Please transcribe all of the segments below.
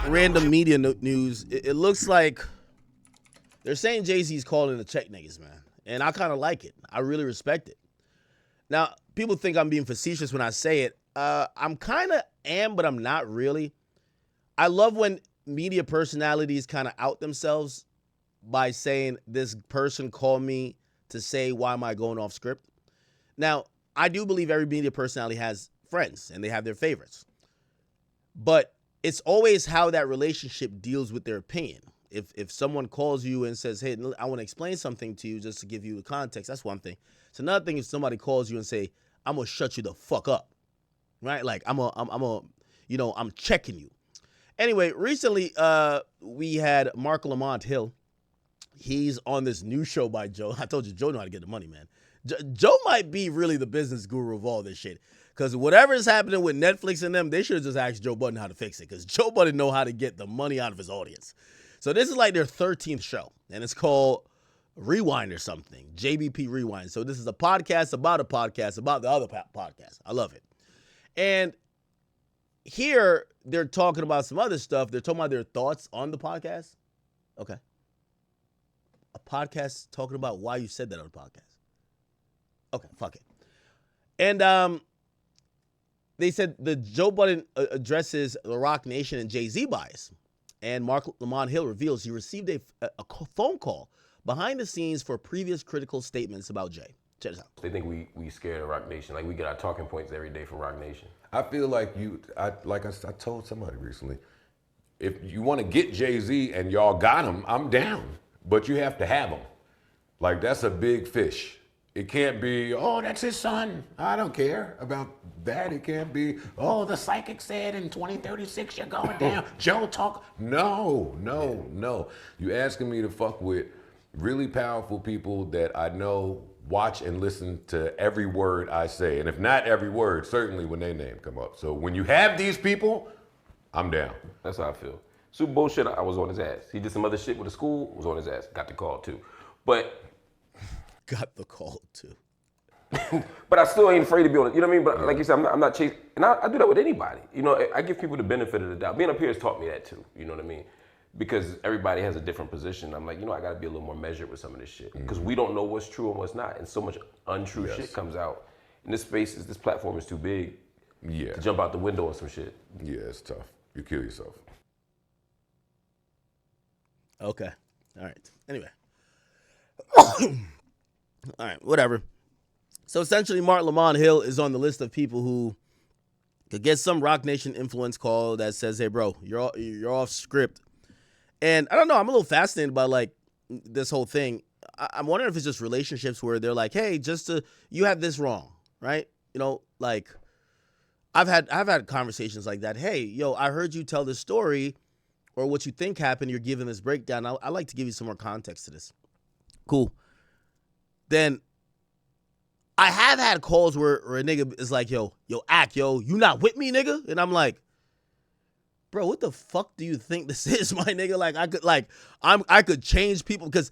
Random media news. It looks like they're saying Jay-Z's calling to check niggas, man. And I kind of like it. I really respect it. Now, people think I'm being facetious when I say it. I'm kind of am, but I'm not really. I love when media personalities kind of out themselves by saying this person called me to say, why am I going off script? Now, I do believe every media personality has friends and they have their favorites. But it's always how that relationship deals with their opinion. If someone calls you and says, hey, I want to explain something to you just to give you the context, that's one thing. It's another thing if somebody calls you and say, I'm going to shut you the fuck up, right? Like, I'm checking you. Anyway, recently we had Mark Lamont Hill. He's on this new show by Joe. I told you, Joe know how to get the money, man. Joe might be really the business guru of all this shit. Because whatever is happening with Netflix and them, they should have just asked Joe Budden how to fix it. Because Joe Budden know how to get the money out of his audience. So this is like their 13th show. And it's called Rewind or something. JBP Rewind. So this is a podcast about the other podcast. I love it. And here they're talking about some other stuff. They're talking about their thoughts on the podcast. Okay. A podcast talking about why you said that on the podcast. Okay, fuck it. And they said the Joe Budden addresses the Roc Nation and Jay-Z bias. And Mark Lamont Hill reveals he received a phone call behind the scenes for previous critical statements about Jay. Check this out. They think we scared of Roc Nation. Like we get our talking points every day from Roc Nation. I feel like I told somebody recently, if you want to get Jay-Z and y'all got him, I'm down. But you have to have him. Like that's a big fish. It can't be, oh, that's his son. I don't care about that. It can't be, oh, the psychic said in 2036 you're going down. Joe talk. No. You asking me to fuck with really powerful people that I know watch and listen to every word I say. And if not every word, certainly when their name come up. So when you have these people, I'm down. That's how I feel. Super Bowl shit, I was on his ass. He did some other shit with the school, was on his ass. Got the call too. But got the call too. But I still ain't afraid to be on it. You know what I mean? But like you said, I'm not chasing. And I do that with anybody. You know, I give people the benefit of the doubt. Being up here has taught me that too. You know what I mean? Because everybody has a different position. I'm like, I got to be a little more measured with some of this shit. Because we don't know what's true and what's not. And so much untrue shit comes out. And this platform is too big to jump out the window on some shit. Yeah, it's tough. You kill yourself. Okay. All right. Anyway. All right, whatever. So essentially, Mark Lamont Hill is on the list of people who could get some Roc Nation influence call that says, "Hey, bro, you're off script." And I don't know. I'm a little fascinated by like this whole thing. I'm wondering if it's just relationships where they're like, "Hey, you have this wrong, right?" You know, like I've had conversations like that. Hey, yo, I heard you tell this story, or what you think happened. You're giving this breakdown. I'd like to give you some more context to this. Cool. Then I have had calls where a nigga is like, yo, you not with me, nigga? And I'm like, bro, what the fuck do you think this is, my nigga? Like, I could change people, because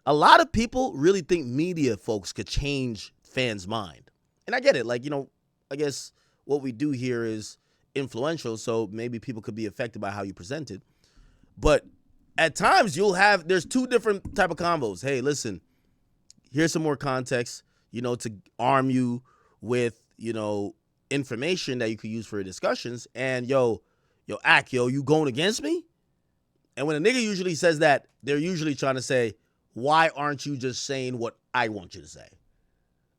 a lot of people really think media folks could change fans' mind. And I get it. Like, I guess what we do here is influential, so maybe people could be affected by how you present it. But at times there's two different type of combos. Hey, listen, here's some more context, to arm you with, information that you could use for your discussions. And you going against me? And when a nigga usually says that, they're usually trying to say, why aren't you just saying what I want you to say?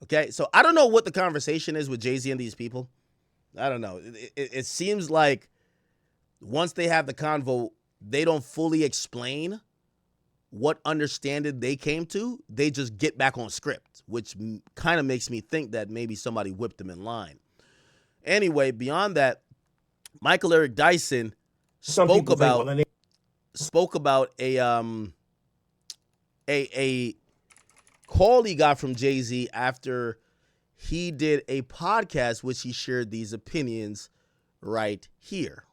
Okay, so I don't know what the conversation is with Jay-Z and these people. I don't know. It seems like once they have the convo, they don't fully explain what understanding they came to. They just get back on script, which kind of makes me think that maybe somebody whipped them in line. Anyway, beyond that, Michael Eric Dyson spoke about a call he got from Jay-Z after he did a podcast, which he shared these opinions right here.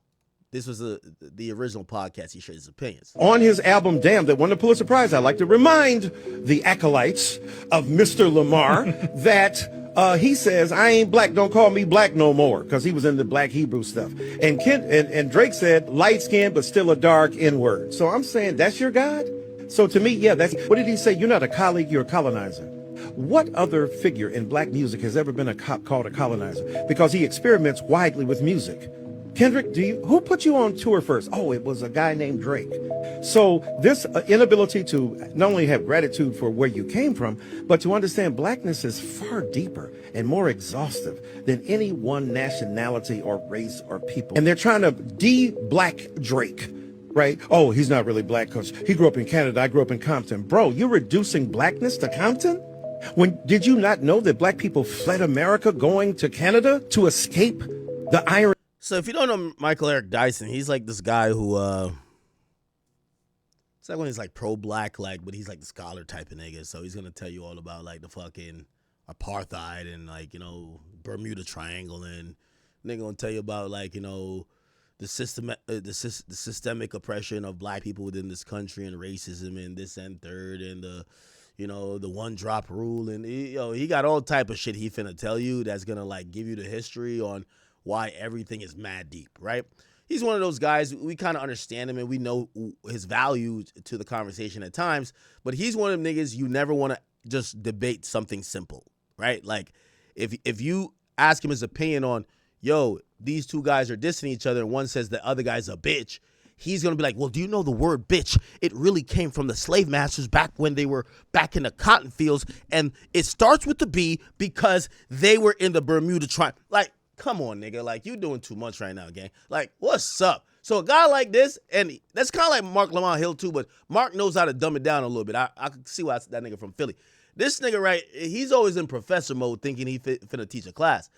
This was the original podcast. He shared his opinions. On his album Damn, that won the Pulitzer Prize, I like to remind the acolytes of Mr. Lamar that he says, I ain't black, don't call me black no more, because he was into black Hebrew stuff. And and Drake said, light skin, but still a dark N-word. So I'm saying, that's your God? So to me, yeah, that's, what did he say? You're not a colleague, you're a colonizer. What other figure in black music has ever been called a colonizer? Because he experiments widely with music. Kendrick, who put you on tour first? Oh, it was a guy named Drake. So this inability to not only have gratitude for where you came from, but to understand blackness is far deeper and more exhaustive than any one nationality or race or people. And they're trying to de-black Drake, right? Oh, he's not really black because he grew up in Canada, I grew up in Compton. Bro, you're reducing blackness to Compton? Did you not know that black people fled America going to Canada to escape the iron? So if you don't know Michael Eric Dyson, he's like this guy who, it's like when he's like pro-black, like, but he's like the scholar type of nigga. So he's going to tell you all about like the fucking apartheid and like, you know, Bermuda Triangle, and nigga going to tell you about like, you know, the systemic oppression of black people within this country and racism and this and third and the, you know, the one drop rule. And he got all type of shit he finna tell you that's going to like give you the history on why everything is mad deep, right? He's one of those guys, we kind of understand him and we know his value to the conversation at times, but he's one of them niggas you never want to just debate something simple, right? Like, if you ask him his opinion on, yo, these two guys are dissing each other and one says the other guy's a bitch, he's going to be like, well, do you know the word bitch? It really came from the slave masters back when they were back in the cotton fields, and it starts with the B because they were in the Bermuda Triangle. Like, come on, nigga. Like, you doing too much right now, gang. Like, what's up? So a guy like this, and that's kind of like Mark Lamont Hill too, but Mark knows how to dumb it down a little bit. I can see why that nigga from Philly. This nigga, right, he's always in professor mode thinking he finna teach a class.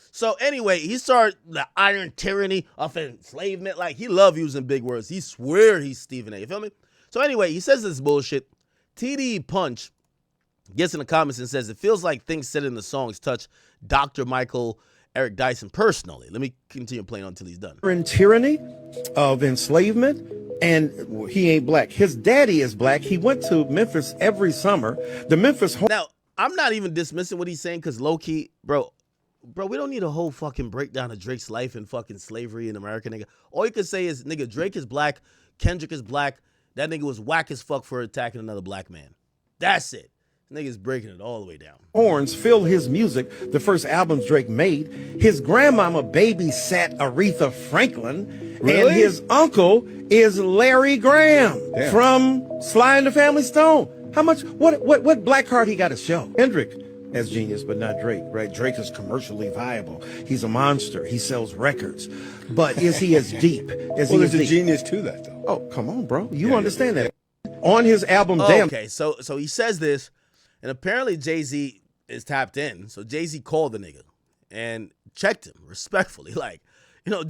So anyway, he started the iron tyranny of enslavement. Like, he love using big words. He swear he's Stephen A. You feel me? So anyway, he says this bullshit. TDE Punch gets in the comments and says, it feels like things said in the songs touch Dr. Michael Eric Dyson personally. Let me continue playing until he's done. In tyranny of enslavement, and he ain't black. His daddy is black. He went to Memphis every summer. The Memphis... Now, I'm not even dismissing what he's saying because low-key, bro, we don't need a whole fucking breakdown of Drake's life and fucking slavery in America, nigga. All you can say is, nigga, Drake is black, Kendrick is black, that nigga was whack as fuck for attacking another black man. That's it. Niggas breaking it all the way down. Horns fill his music, the first albums Drake made. His grandmama babysat Aretha Franklin. Really? And his uncle is Larry Graham from Sly and the Family Stone. How much, what black card he got to show? Kendrick has genius, but not Drake, right? Drake is commercially viable. He's a monster. He sells records. But is he as deep? There's a genius to that, though. Oh, come on, bro. You understand that. On his album, Damn. Okay, so he says this, and apparently Jay-Z is tapped in. So Jay-Z called the nigga and checked him respectfully. Like, you know,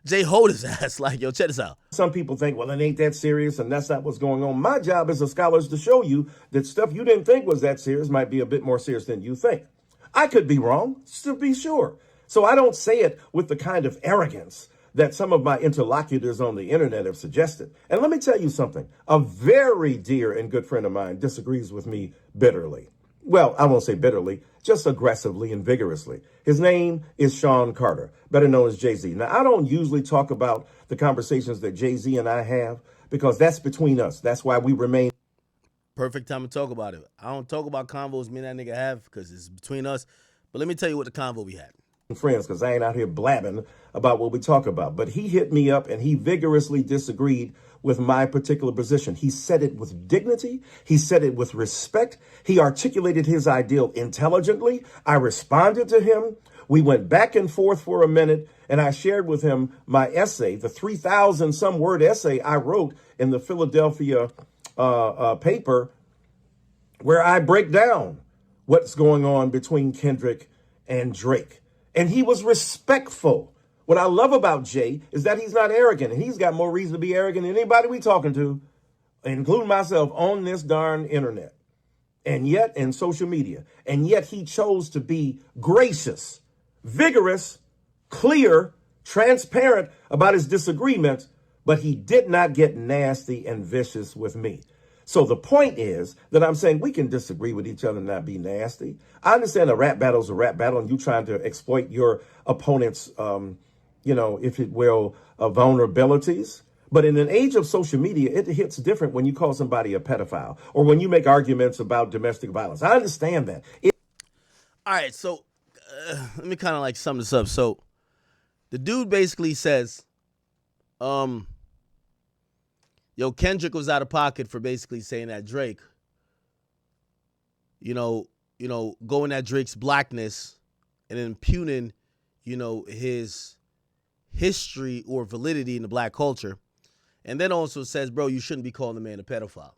Jay hold his ass like, yo, check this out. Some people think, well, it ain't that serious and that's not what's going on. My job as a scholar is to show you that stuff you didn't think was that serious might be a bit more serious than you think. I could be wrong, to be sure. So I don't say it with the kind of arrogance that some of my interlocutors on the internet have suggested. And let me tell you something. A very dear and good friend of mine disagrees with me bitterly. Well, I won't say bitterly, just aggressively and vigorously. His name is Sean Carter, better known as Jay-Z. Now, I don't usually talk about the conversations that Jay-Z and I have because that's between us. That's why we remain. Perfect time to talk about it. I don't talk about convos me and that nigga have because it's between us. But let me tell you what the convo we had. Friends, because I ain't out here blabbing about what we talk about. But he hit me up and he vigorously disagreed with my particular position. He said it with dignity. He said it with respect. He articulated his ideal intelligently. I responded to him. We went back and forth for a minute, and I shared with him my essay, the 3,000 some word essay I wrote in the Philadelphia paper, where I break down what's going on between Kendrick and Drake. And he was respectful. What I love about Jay is that he's not arrogant, and he's got more reason to be arrogant than anybody we talking to, including myself, on this darn internet, and yet in social media. And yet he chose to be gracious, vigorous, clear, transparent about his disagreements, but he did not get nasty and vicious with me. So the point is that I'm saying we can disagree with each other and not be nasty. I understand a rap battle is a rap battle and you trying to exploit your opponent's, if it will, vulnerabilities. But in an age of social media, it hits different when you call somebody a pedophile or when you make arguments about domestic violence. I understand that. All right, so let me kind of like sum this up. So the dude basically says, Kendrick was out of pocket for basically saying that Drake, going at Drake's blackness and impugning, his history or validity in the black culture. And then also says, bro, you shouldn't be calling the man a pedophile.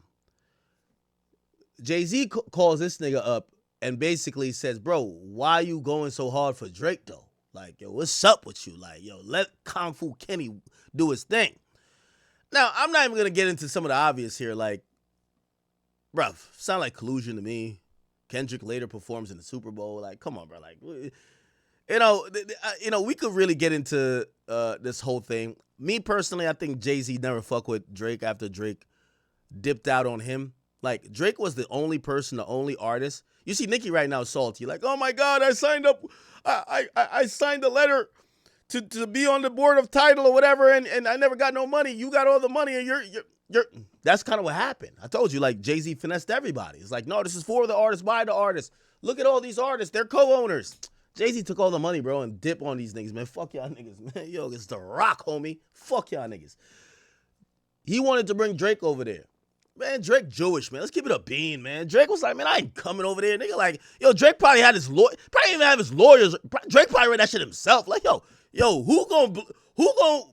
Jay-Z calls this nigga up and basically says, bro, why you going so hard for Drake, though? Like, yo, what's up with you? Like, yo, let Kung Fu Kenny do his thing. Now, I'm not even going to get into some of the obvious here. Like, bruh, sound like collusion to me. Kendrick later performs in the Super Bowl. Like, come on, bro. Like, we could really get into this whole thing. Me personally, I think Jay-Z never fuck with Drake after Drake dipped out on him. Like, Drake was the only person, the only artist. You see Nicki right now salty. Like, oh my God, I signed up. I signed a letter to be on the board of Tidal or whatever, and I never got no money. You got all the money, and you're. That's kind of what happened. I told you, like, Jay-Z finessed everybody. It's like, no, this is for the artist, by the artist. Look at all these artists. They're co-owners. Jay-Z took all the money, bro, and dip on these niggas, man. Fuck y'all niggas, man. Yo, it's the Roc, homie. Fuck y'all niggas. He wanted to bring Drake over there. Man, Drake Jewish, man. Let's keep it a bean, man. Drake was like, man, I ain't coming over there. Nigga, like, yo, Drake probably had his lawyer. Probably didn't even have his lawyers. Drake probably read that shit himself. Like, yo, who gonna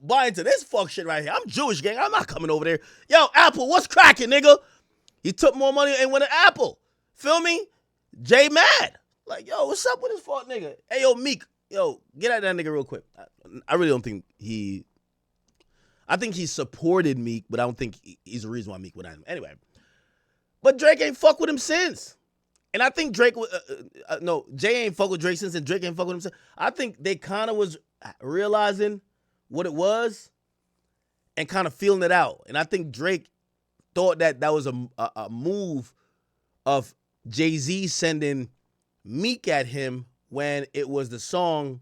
buy into this fuck shit right here? I'm Jewish, gang. I'm not coming over there. Yo, Apple, what's cracking, nigga? He took more money and went to Apple. Feel me? Jay mad. Like, yo, what's up with this fuck nigga? Hey, yo, Meek. Yo, get at that nigga real quick. I really don't think I think he supported Meek, but I don't think he's the reason why Meek went at him. Anyway. But Drake ain't fuck with him since. And I think Jay ain't fuck with Drake since, and Drake ain't fuck with him since. I think they kind of was realizing what it was and kind of feeling it out. And I think Drake thought that was a move of Jay-Z sending Meek at him when it was the song.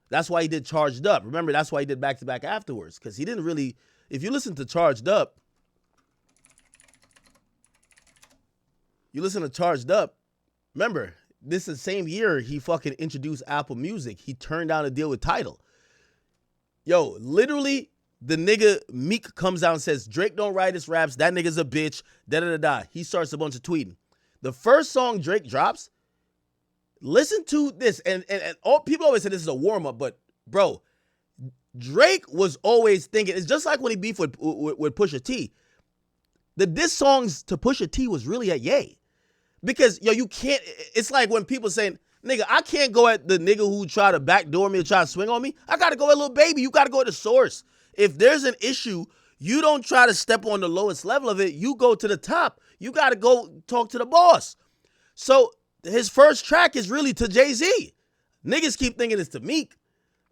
That's why he did Charged Up. Remember, that's why he did back-to-back afterwards. Because he didn't really, if you listen to Charged Up, remember, this is the same year he fucking introduced Apple Music. He turned down a deal with Tidal. Yo, literally, the nigga Meek comes out and says, Drake don't write his raps, that nigga's a bitch, da-da-da-da. He starts a bunch of tweeting. The first song Drake drops, listen to this, and all people always say this is a warm-up, but, bro, Drake was always thinking, it's just like when he beefed with Pusha T. The diss songs to Pusha T was really at Ye. Because, yo, you can't, it's like when people saying, nigga, I can't go at the nigga who try to backdoor me or try to swing on me. I got to go at Lil Baby. You got to go at the source. If there's an issue, you don't try to step on the lowest level of it. You go to the top. You got to go talk to the boss. So his first track is really to Jay-Z. Niggas keep thinking it's to Meek.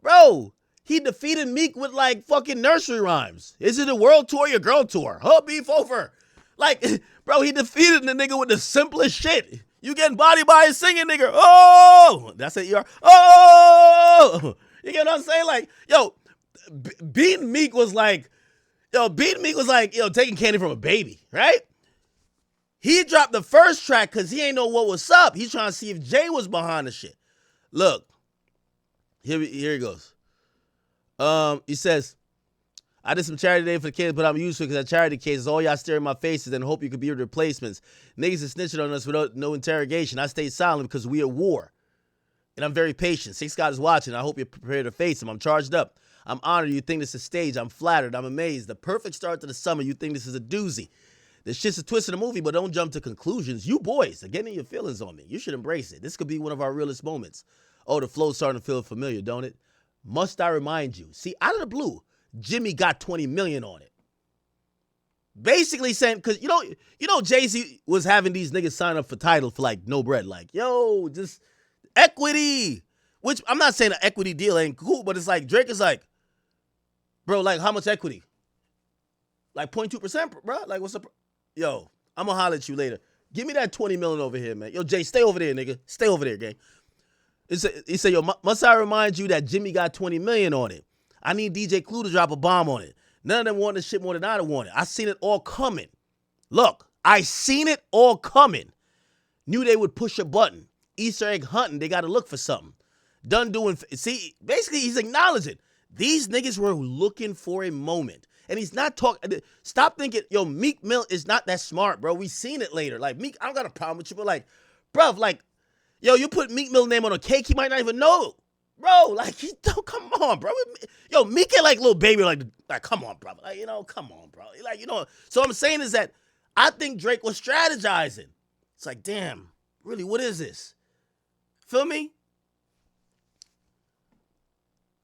Bro, he defeated Meek with like fucking nursery rhymes. Is it a world tour or your girl tour? Huh, beef over. Like, bro, he defeated the nigga with the simplest shit. You getting body by a singing nigga. Oh, that's it. Oh, you get what I'm saying? Like, yo, beating Meek was like, taking candy from a baby, right? He dropped the first track because he ain't know what was up. He's trying to see if Jay was behind the shit. Look, here he goes. He says, I did some charity today for the kids, but I'm used to it because at charity cases, all y'all stare in my faces and hope you could be replacements. Niggas is snitching on us without no interrogation. I stayed silent because we at war. And I'm very patient. Six God is watching. I hope you're prepared to face him. I'm charged up. I'm honored. You think this is staged. I'm flattered. I'm amazed. The perfect start to the summer. You think this is a doozy. This shit's a twist in the movie, but don't jump to conclusions. You boys are getting your feelings on me. You should embrace it. This could be one of our realest moments. Oh, the flow's starting to feel familiar, don't it? Must I remind you? See, out of the blue, Jimmy got 20 million on it. Basically saying, because you know Jay-Z was having these niggas sign up for Tidal for like no bread. Like, yo, just equity. Which I'm not saying an equity deal ain't cool, but it's like Drake is like, bro, like how much equity? Like 0.2%, bro. Like what's up? Yo, I'm gonna holler at you later. Give me that 20 million over here, man. Yo, Jay, stay over there, nigga. Stay over there, gang. He said, yo, must I remind you that Jimmy got 20 million on it? I need DJ Clue to drop a bomb on it. None of them want this shit more than I want it. I seen it all coming. Look, I seen it all coming. Knew they would push a button. Easter egg hunting, they got to look for something. Done doing, see, basically he's acknowledging these niggas were looking for a moment. And he's not talking, stop thinking, yo, Meek Mill is not that smart, bro. We seen it later. Like, Meek, I don't got a problem with you, but like, bruv, like, yo, you put Meek Mill's name on a cake, he might not even know. Bro, like, come on, bro. Yo, Meek ain't like little baby, like, come on, bro. Like, you know, come on, bro. Like, you know, so what I'm saying is that I think Drake was strategizing. It's like, damn, really, what is this? Feel me?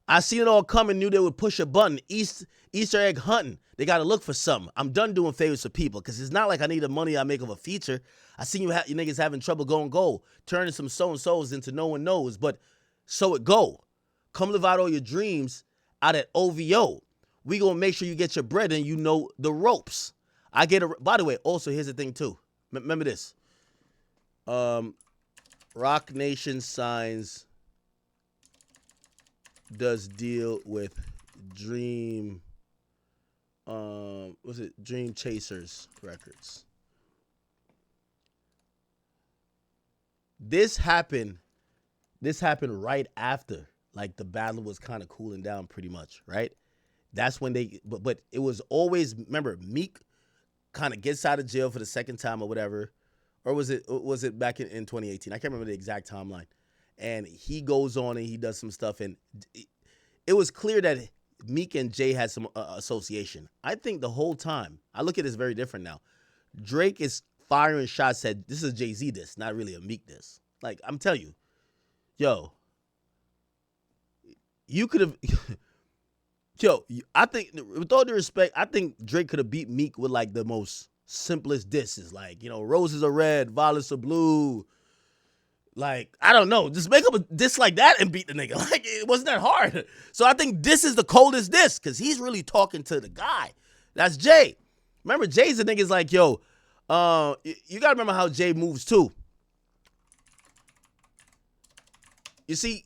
I seen it all coming, knew they would push a button. Easter egg hunting. They got to look for something. I'm done doing favors for people because it's not like I need the money I make of a feature. I seen you niggas having trouble going gold, turning some so-and-sos into no one knows, but so it go. Come live out all your dreams out at OVO. We going to make sure you get your bread and you know the ropes. By the way, also, here's the thing too. Remember this. Roc Nation signs does deal with Dream Dream Chasers Records. This happened right after, like, the battle was kind of cooling down pretty much, right? That's when but it was always, remember, Meek kind of gets out of jail for the second time or whatever, or was it back in 2018? I can't remember the exact timeline. And he goes on and he does some stuff, and it was clear that Meek and Jay had some association. I think the whole time, I look at this very different now. Drake is firing shots at, this is a Jay-Z diss, not really a Meek diss. Like, I'm telling you, yo, you could have, yo, I think, with all due respect, I think Drake could have beat Meek with, like, the most simplest disses. Like, you know, roses are red, violets are blue. Like, I don't know. Just make up a diss like that and beat the nigga. Like, it wasn't that hard. So I think this is the coldest diss because he's really talking to the guy. That's Jay. Remember, Jay's the nigga's like, yo, you got to remember how Jay moves too. You see,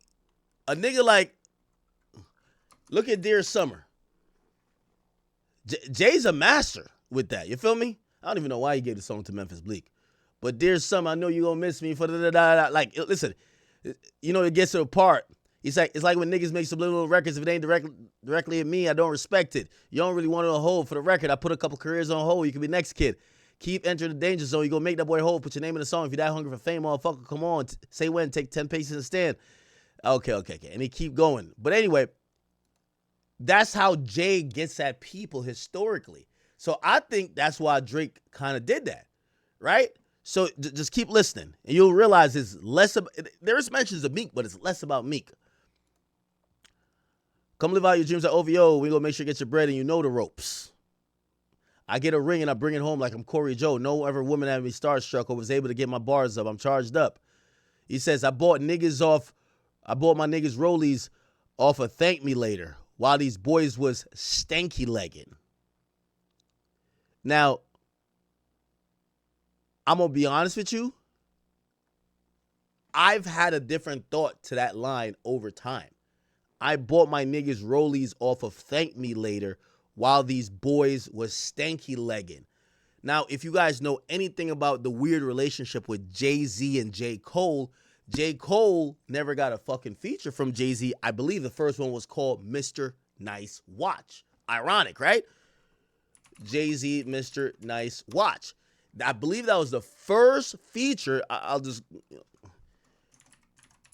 a nigga like, look at Dear Summer. Jay's a master with that. You feel me? I don't even know why he gave the song to Memphis Bleak. But Dear Summer, I know you're going to miss me for da-da-da-da. Like, listen, you know, it gets to a part. It's like when niggas make subliminal records. If it ain't directly at me, I don't respect it. You don't really want it on hold. For the record, I put a couple careers on hold. You can be next kid. Keep entering the danger zone. You going to make that boy hold. Put your name in the song. If you're that hungry for fame, motherfucker, come on. Say when. Take 10 paces and stand. Okay. And he keep going. But anyway, that's how Jay gets at people historically. So I think that's why Drake kind of did that, right? So just keep listening, and you'll realize it's less about, there is mentions of Meek, but it's less about Meek. Come live out your dreams at OVO. We gonna make sure you get your bread and you know the ropes. I get a ring and I bring it home like I'm Corey Joe. No ever woman had me starstruck or was able to get my bars up. I'm charged up. He says, I bought my niggas rollies off of Thank Me Later while these boys was stanky legging. Now, I'm going to be honest with you. I've had a different thought to that line over time. I bought my niggas rollies off of Thank Me Later while these boys was stanky legging. Now, if you guys know anything about the weird relationship with Jay-Z and JCole never got a fucking feature from Jay-Z. I believe the first one was called Mr. Nice Watch. Ironic, right? Jay-Z, Mr. Nice Watch. I believe that was the first feature.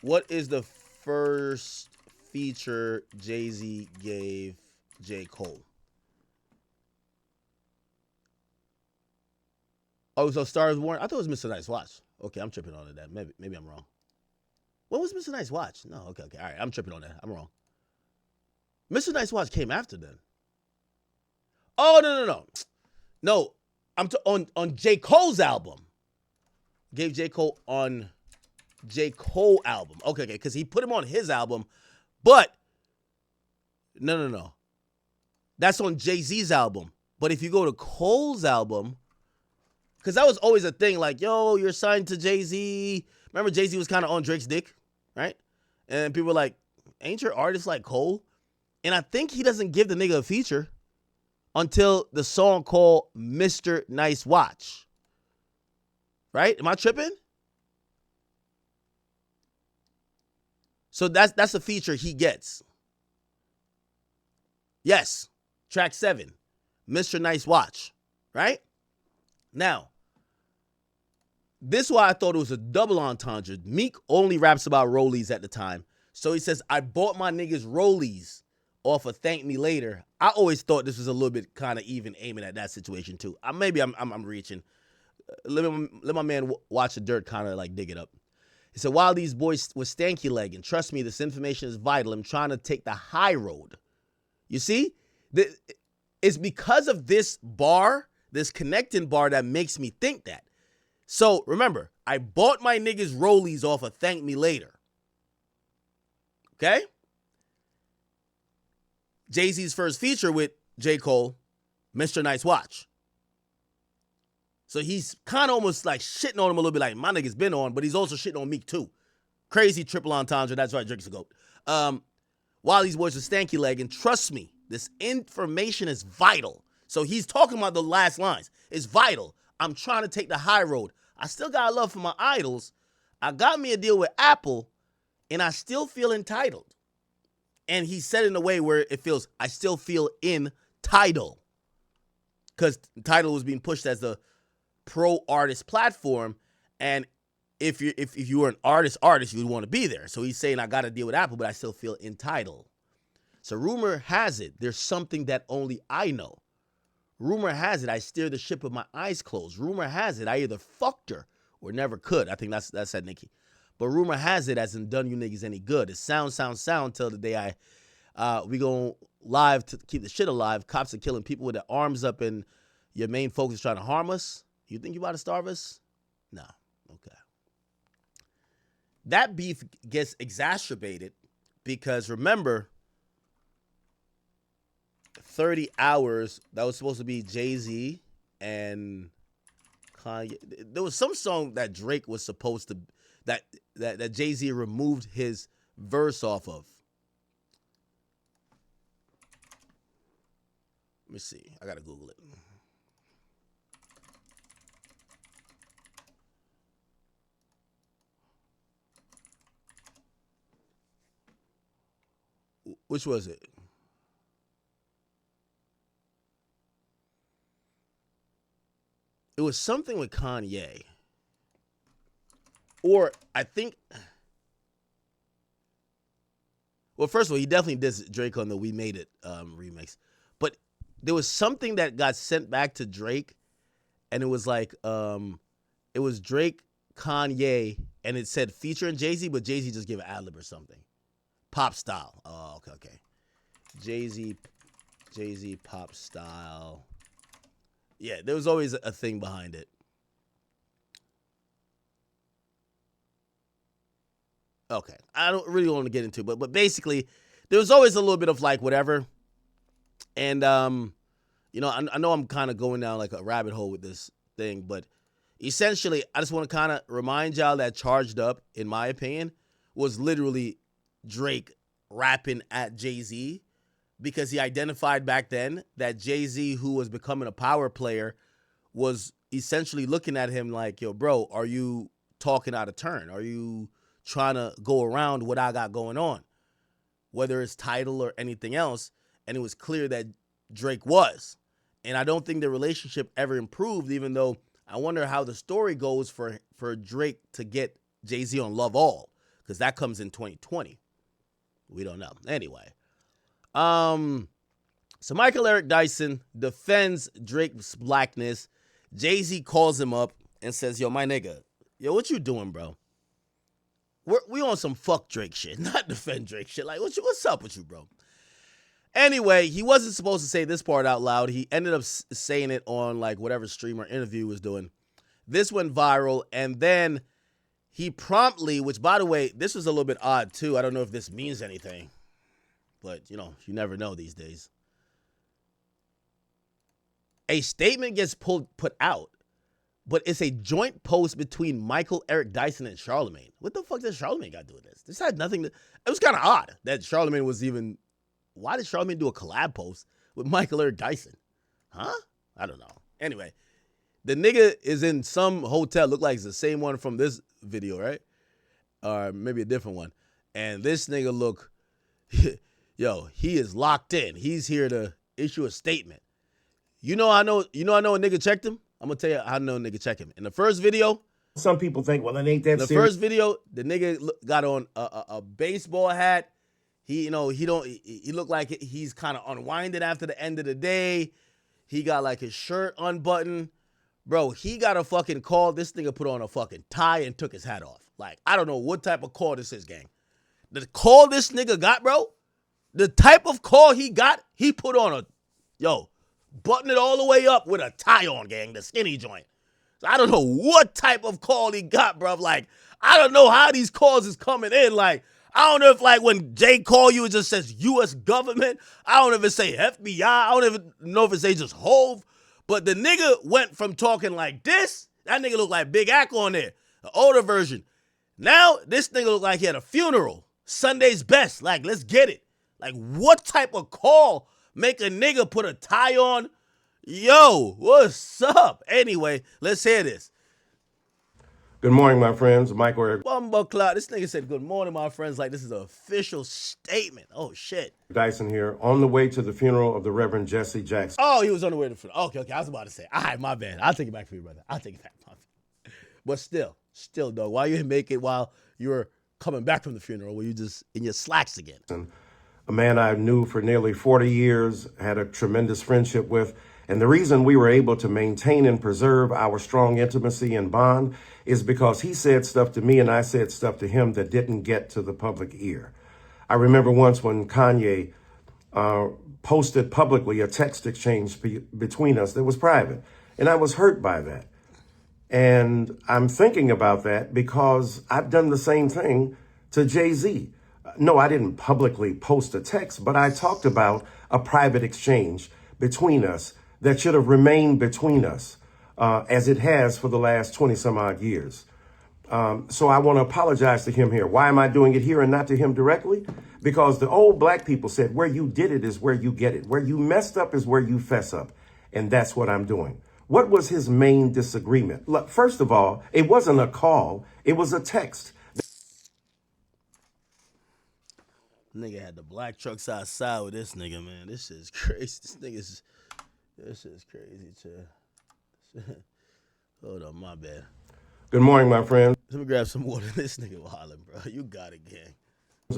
What is the first feature Jay-Z gave J. Cole? Oh, so Stars Born? I thought it was Mr. Nice Watch. Okay, I'm tripping on that. Maybe I'm wrong. What was Mr. Nice Watch? No, okay. All right, I'm tripping on that. I'm wrong. Mr. Nice Watch came after then. Oh, no. No, I'm on J. Cole's album. Gave J. Cole JCole album. Okay, because he put him on his album, but no. That's on Jay-Z's album. But if you go to Cole's album, because that was always a thing, like, yo, you're signed to Jay-Z. Remember Jay-Z was kind of on Drake's dick, right? And people were like, ain't your artist like Cole? And I think he doesn't give the nigga a feature until the song called Mr. Nice Watch. Right? Am I tripping? So that's a feature he gets. Yes. Track 7. Mr. Nice Watch. Right? Now, this is why I thought it was a double entendre. Meek only raps about rollies at the time. So he says, I bought my niggas rollies off of Thank Me Later. I always thought this was a little bit kind of even aiming at that situation too. Maybe I'm reaching. Let my man watch the dirt kind of like dig it up. He said, while these boys were stanky legging, trust me, this information is vital. I'm trying to take the high road. You see? It's because of this bar, this connecting bar, that makes me think that. So remember, I bought my niggas rollies off of Thank Me Later. Okay? Jay-Z's first feature with J. Cole, Mr. Nice Watch. So he's kind of almost like shitting on him a little bit, like, my nigga's been on, but he's also shitting on Meek too. Crazy triple entendre. That's right, Drake's a goat. While these boys are stanky legging, trust me, this information is vital. So he's talking about the last lines. It's vital. I'm trying to take the high road. I still got love for my idols. I got me a deal with Apple, and I still feel entitled. And he said it in a way where it feels, I still feel entitled. Because Tidal was being pushed as the pro artist platform. And if you were an artist, you would want to be there. So he's saying, I got to deal with Apple, but I still feel entitled. So rumor has it, there's something that only I know. Rumor has it, I steer the ship with my eyes closed. Rumor has it, I either fucked her or never could. I think that's said Nicki. But rumor has it, hasn't done you niggas any good. It's sound till the day we go live to keep the shit alive. Cops are killing people with their arms up, and your main focus is trying to harm us. You think you about to starve us? No. Okay. That beef gets exacerbated because remember, 30 Hours, that was supposed to be Jay-Z and Kanye. There was some song that Drake was supposed to, that Jay-Z removed his verse off of. Let me see. I gotta Google it. Which was it? It was something with Kanye. Or I think, well, first of all, he definitely did Drake on the We Made It remix. But there was something that got sent back to Drake, and it was like, it was Drake, Kanye, and it said featuring Jay-Z, but Jay-Z just gave an ad-lib or something. Pop style. Oh, okay. Jay-Z pop style. Yeah, there was always a thing behind it. Okay, I don't really want to get into it, but basically, there was always a little bit of like whatever. And, you know, I know I'm kind of going down like a rabbit hole with this thing, but essentially, I just want to kind of remind y'all that Charged Up, in my opinion, was literally Drake rapping at Jay-Z because he identified back then that Jay-Z, who was becoming a power player, was essentially looking at him like, yo, bro, are you talking out of turn? Are you trying to go around what I got going on? Whether it's title or anything else. And it was clear that Drake was. And I don't think the relationship ever improved, even though I wonder how the story goes for Drake to get Jay-Z on Love All, because that comes in 2020. We don't know. Anyway. So Michael Eric Dyson defends Drake's blackness. Jay-Z calls him up and says, yo, my nigga, yo, what you doing, bro? We on some fuck Drake shit, not defend Drake shit. Like, what's up with you, bro? Anyway, he wasn't supposed to say this part out loud. He ended up saying it on like whatever stream or interview he was doing. This went viral, and then he promptly, which by the way, this was a little bit odd too. I don't know if this means anything, but you know, you never know these days. A statement gets put out, but it's a joint post between Michael Eric Dyson and Charlemagne. What the fuck does Charlemagne got to do with this? This had nothing to... It was kind of odd that Charlemagne was even... Why did Charlemagne do a collab post with Michael Eric Dyson? Huh? I don't know. Anyway, the nigga is in some hotel. Look like it's the same one from this video, right? Or maybe a different one. And this nigga look... Yo, he is locked in. He's here to issue a statement. You know I know a nigga checked him? I'm going to tell you how I know a nigga checked him. In the first video... Some people think, well, it ain't that serious. The first video, the nigga got on a baseball hat. He looked like he's kind of unwinded after the end of the day. He got like his shirt unbuttoned. Bro, he got a fucking call. This nigga put on a fucking tie and took his hat off. Like, I don't know what type of call this is, gang. The call this nigga got, bro, the type of call he got, he put on button it all the way up with a tie on, gang, the skinny joint. So I don't know what type of call he got, bro. Like, I don't know how these calls is coming in. Like, I don't know if, like, when JCole you, it just says U.S. government. I don't know if it say FBI. I don't even know if it say just Hove. But the nigga went from talking like this. That nigga looked like Big Ack on there, the older version. Now, this nigga look like he had a funeral. Sunday's best. Like, let's get it. Like, what type of call make a nigga put a tie on? Yo, what's up? Anyway, let's hear this. Good morning, my friends. Michael Eric Bumblecloud. This nigga said, good morning, my friends. Like, this is an official statement. Oh, shit. Dyson here, on the way to the funeral of the Reverend Jesse Jackson. Oh, he was on the way to the funeral. Okay. I was about to say, all right, my bad. I'll take it back for you, brother. I'll take it back. My bad. But still, though, why you didn't make it while you were coming back from the funeral? Were you just in your slacks again? A man I knew for nearly 40 years, had a tremendous friendship with. And the reason we were able to maintain and preserve our strong intimacy and bond is because he said stuff to me and I said stuff to him that didn't get to the public ear. I remember once when Kanye posted publicly a text exchange between us that was private, and I was hurt by that. And I'm thinking about that because I've done the same thing to Jay-Z. No, I didn't publicly post a text, but I talked about a private exchange between us that should have remained between us, as it has for the last 20 some odd years. So I want to apologize to him here. Why am I doing it here and not to him directly? Because the old black people said, where you did it is where you get it. Where you messed up is where you fess up. And that's what I'm doing. What was his main disagreement? Look, first of all, it wasn't a call. It was a text. Nigga had the black trucks outside with this nigga, man. This is crazy. This is crazy, too. Hold on, my bad. Good morning, my friends. Let me grab some water. This nigga wildin', bro. You got it, gang.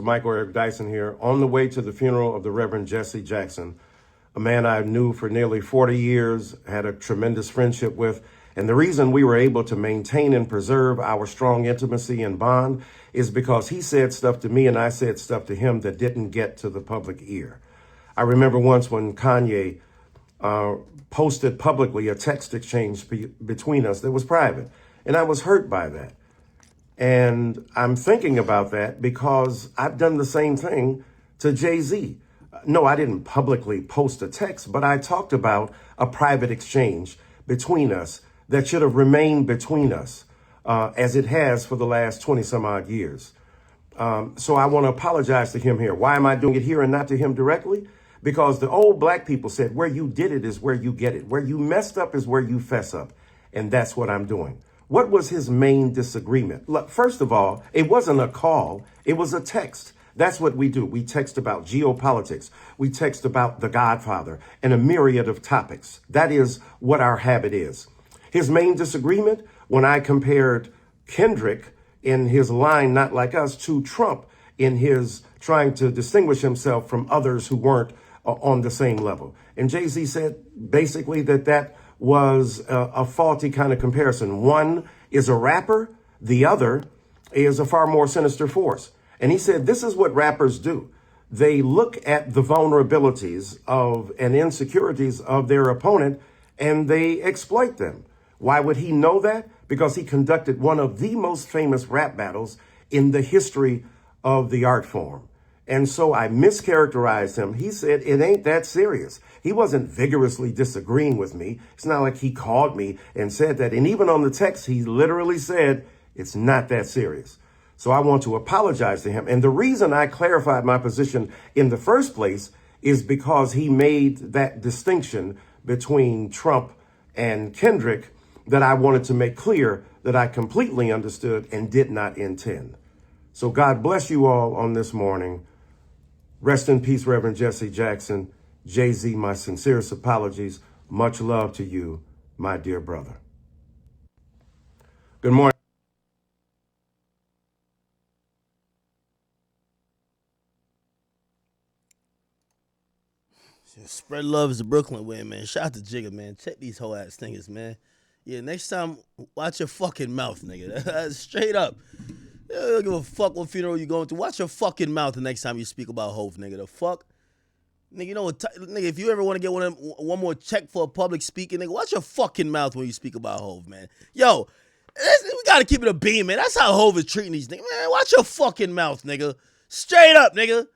Michael Eric Dyson here, on the way to the funeral of the Reverend Jesse Jackson, a man I knew for nearly 40 years, had a tremendous friendship with. And the reason we were able to maintain and preserve our strong intimacy and bond is because he said stuff to me and I said stuff to him that didn't get to the public ear. I remember once when Kanye posted publicly a text exchange between us that was private, and I was hurt by that. And I'm thinking about that because I've done the same thing to Jay-Z. No, I didn't publicly post a text, but I talked about a private exchange between us that should have remained between us, as it has for the last 20 some odd years. So I want to apologize to him here. Why am I doing it here and not to him directly? Because the old black people said, where you did it is where you get it. Where you messed up is where you fess up. And that's what I'm doing. What was his main disagreement? Look, first of all, it wasn't a call. It was a text. That's what we do. We text about geopolitics. We text about The Godfather and a myriad of topics. That is what our habit is. His main disagreement, when I compared Kendrick in his line, Not Like Us, to Trump in his trying to distinguish himself from others who weren't on the same level. And Jay-Z said basically that was a faulty kind of comparison. One is a rapper, the other is a far more sinister force. And he said, this is what rappers do. They look at the vulnerabilities of and insecurities of their opponent and they exploit them. Why would he know that? because he conducted one of the most famous rap battles in the history of the art form. And so I mischaracterized him. He said, it ain't that serious. He wasn't vigorously disagreeing with me. It's not like he called me and said that. And even on the text, he literally said, it's not that serious. So I want to apologize to him. And the reason I clarified my position in the first place is because he made that distinction between Trump and Kendrick that I wanted to make clear that I completely understood and did not intend. So God bless you all on this morning. Rest in peace, Reverend Jesse Jackson. Jay-Z, my sincerest apologies. Much love to you, my dear brother. Good morning. Spread love is the Brooklyn way, man. Shout out to Jigga, man. Check these whole ass thingers, man. Yeah, next time, watch your fucking mouth, nigga. That's straight up. I don't give a fuck what funeral you going to. Watch your fucking mouth the next time you speak about Hov, nigga. The fuck? Nigga, you know what? Nigga, if you ever want to get one more check for public speaking, nigga, watch your fucking mouth when you speak about Hov, man. Yo, we got to keep it a beam, man. That's how Hov is treating these niggas. Man, watch your fucking mouth, nigga. Straight up, nigga.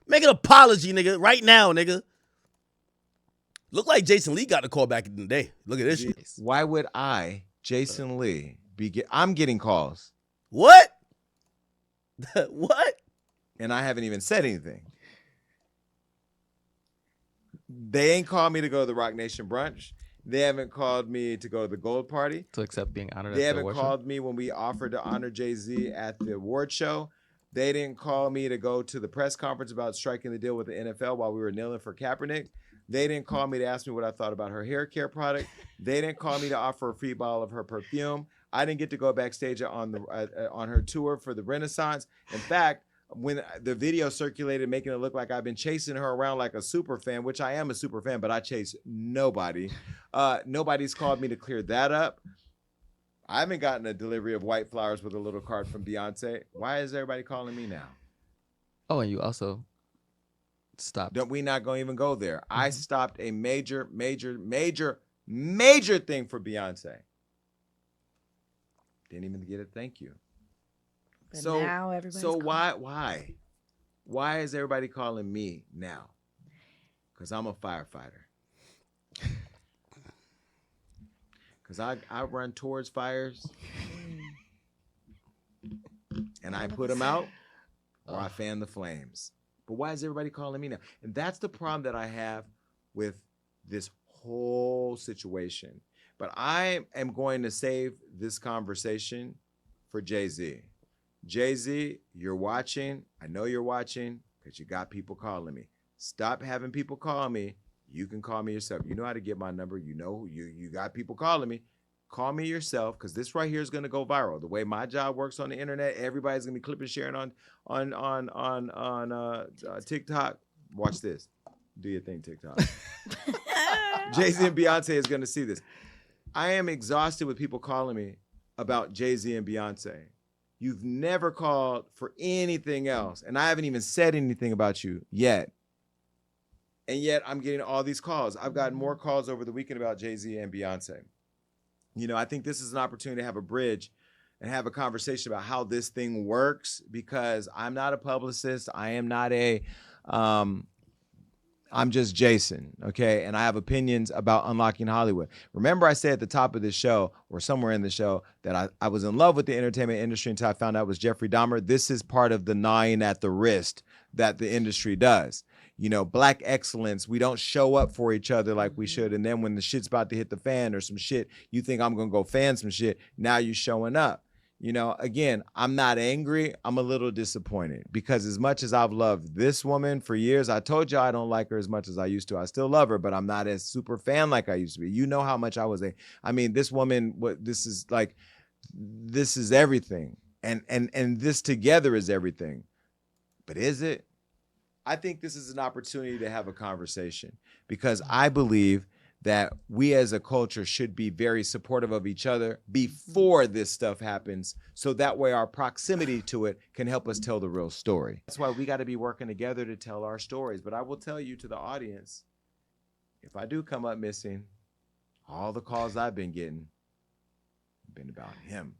Make an apology, nigga, right now, nigga. Look like Jason Lee got the call back in the day. Look at this shit. Why would I, Jason Lee, I'm getting calls. What? What? And I haven't even said anything. They ain't called me to go to the Roc Nation brunch. They haven't called me to go to the Gold Party. To accept being honored They at the haven't award called show? me when we offered to honor Jay-Z at the award show. They didn't call me to go to the press conference about striking the deal with the NFL while we were kneeling for Kaepernick. They didn't call me to ask me what I thought about her hair care product. They didn't call me to offer a free bottle of her perfume. I didn't get to go backstage on her tour for the Renaissance. In fact, when the video circulated, making it look like I've been chasing her around like a super fan, which I am a super fan, but I chase nobody. Nobody's called me to clear that up. I haven't gotten a delivery of white flowers with a little card from Beyonce. Why is everybody calling me now? Oh, and you also stopped. We not going to even go there. I stopped a major thing for Beyonce. Didn't even get a thank you. But So now everybody's so calling. why is everybody calling me now? Because I'm a firefighter. Because I run towards fires and I put them out or I fan the flames. But why is everybody calling me now? And that's the problem that I have with this whole situation. But I am going to save this conversation for Jay-Z. Jay-Z, you're watching. I know you're watching because you got people calling me. Stop having people call me. You can call me yourself. You know how to get my number. You know you got people calling me. Call me yourself because this right here is going to go viral. The way my job works on the internet, everybody's going to be clipping, sharing on TikTok. Watch this. Do your thing, TikTok. Jay-Z and Beyonce is going to see this. I am exhausted with people calling me about Jay-Z and Beyonce. You've never called for anything else, and I haven't even said anything about you yet. And yet I'm getting all these calls. I've gotten more calls over the weekend about Jay-Z and Beyonce. You know, I think this is an opportunity to have a bridge and have a conversation about how this thing works because I'm not a publicist. I am not I'm just Jason, okay? And I have opinions about unlocking Hollywood. Remember I said at the top of this show or somewhere in the show that I was in love with the entertainment industry until I found out it was Jeffrey Dahmer. This is part of the gnawing at the wrist that the industry does. You know, black excellence, we don't show up for each other like we should. And then when the shit's about to hit the fan or some shit, you think I'm going to go fan some shit. Now you're showing up. You know, again, I'm not angry. I'm a little disappointed because as much as I've loved this woman for years, I told you I don't like her as much as I used to. I still love her, but I'm not as super fan like I used to be. You know how much I was this woman, this is everything. And this together is everything. But is it? I think this is an opportunity to have a conversation because I believe that we as a culture should be very supportive of each other before this stuff happens, so that way our proximity to it can help us tell the real story. That's why we got to be working together to tell our stories. But I will tell you to the audience, if I do come up missing, all the calls I've been getting, been about him.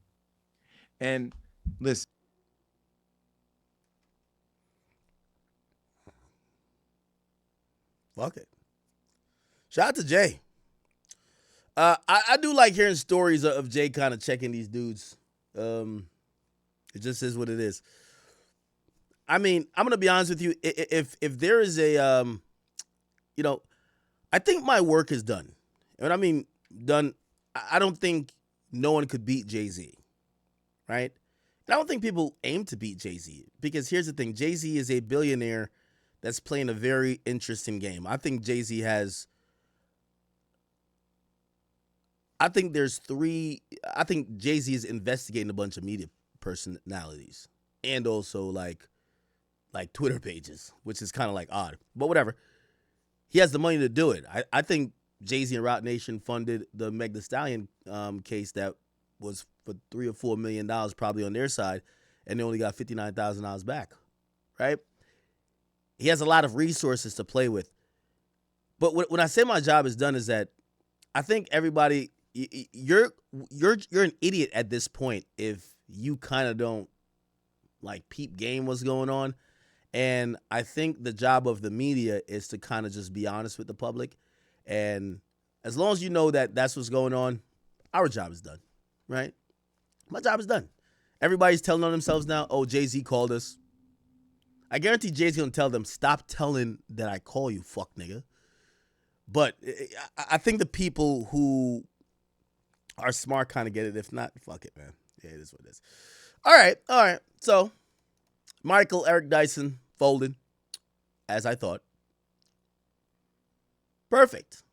And listen. Fuck it. Shout out to Jay. I do like hearing stories of Jay kind of checking these dudes. It just is what it is. I mean, I'm gonna be honest with you. If there is a I think my work is done. And I mean done. I don't think no one could beat Jay-Z, right? And I don't think people aim to beat Jay-Z because here's the thing: Jay-Z is a billionaire that's playing a very interesting game. I think Jay-Z has. I think Jay-Z is investigating a bunch of media personalities and also like Twitter pages, which is kind of like odd, but whatever. He has the money to do it. I think Jay-Z and Roc Nation funded the Meg Thee Stallion case that was for $3 or $4 million probably on their side, and they only got $59,000 back, right? He has a lot of resources to play with. But when I say my job is done is that I think everybody, you're an idiot at this point if you kind of don't like peep game what's going on. And I think the job of the media is to kind of just be honest with the public. And as long as you know that that's what's going on, our job is done, right? My job is done. Everybody's telling on themselves now, oh, Jay-Z called us. I guarantee Jay-Z going to tell them, stop telling that I call you, fuck nigga. But I think the people who are smart kind of get it. If not, fuck it, man. Yeah, it is what it is. All right. So, Michael Eric Dyson folded, as I thought. Perfect.